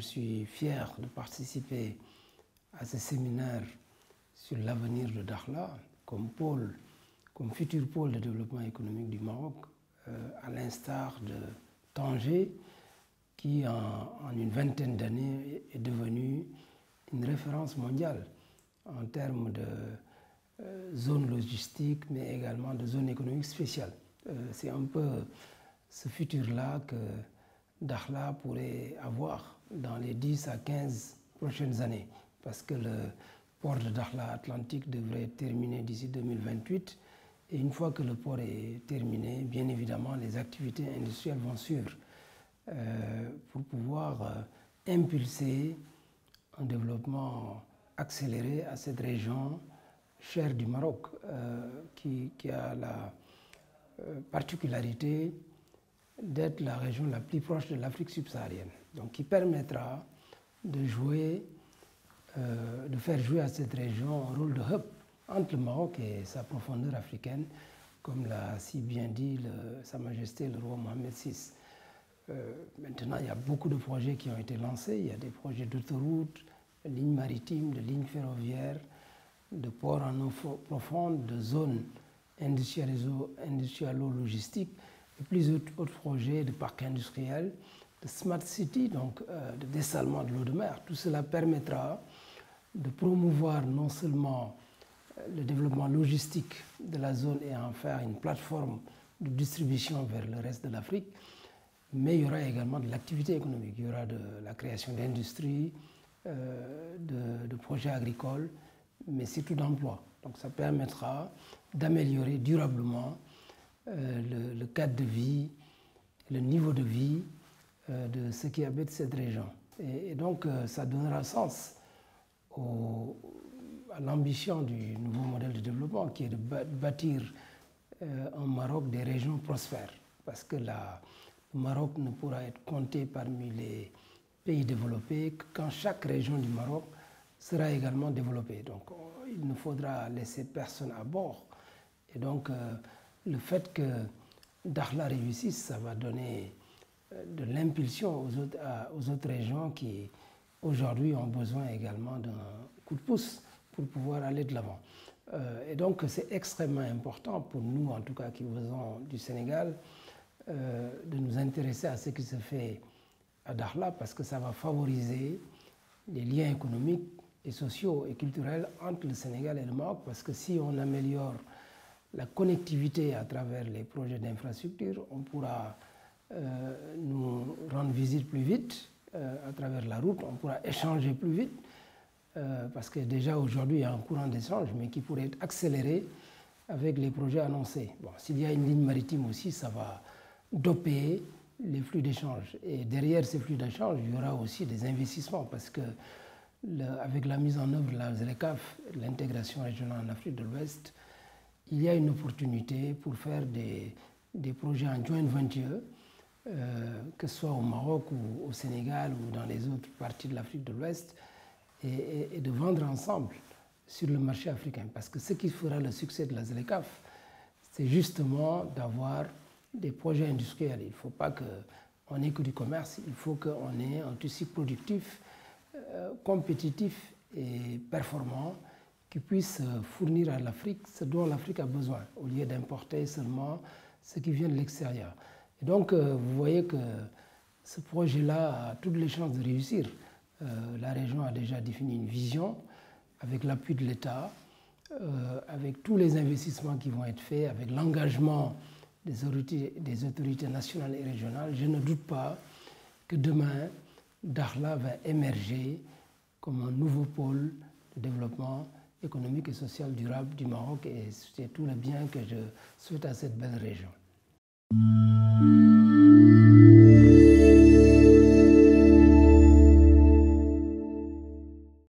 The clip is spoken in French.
suis fier de participer à ce séminaire sur l'avenir de Dakhla comme futur pôle de développement économique du Maroc, à l'instar de Tanger, qui en une vingtaine d'années est devenu une référence mondiale en termes de zone logistique, mais également de zone économique spéciale. C'est un peu ce futur-là que Dakhla pourrait avoir dans les 10 à 15 prochaines années, parce que le port de Dakhla Atlantique devrait être terminé d'ici 2028. Et une fois que le port est terminé, bien évidemment, les activités industrielles vont suivre pour pouvoir impulser un développement accéléré à cette région chère du Maroc, qui a la particularité d'être la région la plus proche de l'Afrique subsaharienne, donc qui permettra de faire jouer à cette région un rôle de hub entre le Maroc et sa profondeur africaine, comme l'a si bien dit Sa Majesté le roi Mohamed VI. Maintenant, il y a beaucoup de projets qui ont été lancés. Il y a des projets d'autoroutes, de lignes maritimes, de lignes ferroviaires, de ports en eau profonde, de zones industrialo-logistiques, et plusieurs autres projets de parcs industriels, de smart city, donc de dessalement de l'eau de mer. Tout cela permettra de promouvoir non seulement le développement logistique de la zone et en faire une plateforme de distribution vers le reste de l'Afrique, mais il y aura également de l'activité économique. Il y aura de la création d'industries, de projets agricoles, mais surtout d'emplois. Donc ça permettra d'améliorer durablement le cadre de vie, le niveau de vie de ceux qui habitent cette région. Et donc ça donnera sens à l'ambition du nouveau modèle de développement, qui est de bâtir un Maroc des régions prospères. Parce que le Maroc ne pourra être compté parmi les pays développés que quand chaque région du Maroc sera également développée. Donc il ne faudra laisser personne à bord. Et donc le fait que Dakhla réussisse, ça va donner de l'impulsion aux autres régions qui aujourd'hui ont besoin également d'un coup de pouce pour pouvoir aller de l'avant. Et donc c'est extrêmement important pour nous, en tout cas qui venons du Sénégal, de nous intéresser à ce qui se fait à Dakhla, parce que ça va favoriser les liens économiques et sociaux et culturels entre le Sénégal et le Maroc, parce que si on améliore la connectivité à travers les projets d'infrastructure, on pourra nous rendre visite plus vite à travers la route, on pourra échanger plus vite, parce que déjà aujourd'hui il y a un courant d'échange, mais qui pourrait être accéléré avec les projets annoncés. Bon, s'il y a une ligne maritime aussi, ça va doper les flux d'échange. Et derrière ces flux d'échange, il y aura aussi des investissements, parce que avec la mise en œuvre de la ZLECAf, l'intégration régionale en Afrique de l'Ouest, il y a une opportunité pour faire des projets en joint venture, que ce soit au Maroc ou au Sénégal ou dans les autres parties de l'Afrique de l'Ouest, et de vendre ensemble sur le marché africain. Parce que ce qui fera le succès de la ZLECAf, c'est justement d'avoir des projets industriels. Il ne faut pas qu'on ait que du commerce, il faut qu'on ait un tissu productif, compétitif et performant, qui puisse fournir à l'Afrique ce dont l'Afrique a besoin, au lieu d'importer seulement ce qui vient de l'extérieur. Et donc, vous voyez que ce projet-là a toutes les chances de réussir. La région a déjà défini une vision avec l'appui de l'État, avec tous les investissements qui vont être faits, avec l'engagement des autorités nationales et régionales. Je ne doute pas que demain, Dakhla va émerger comme un nouveau pôle de développement économique et social durable du Maroc, et c'est tout le bien que je souhaite à cette belle région.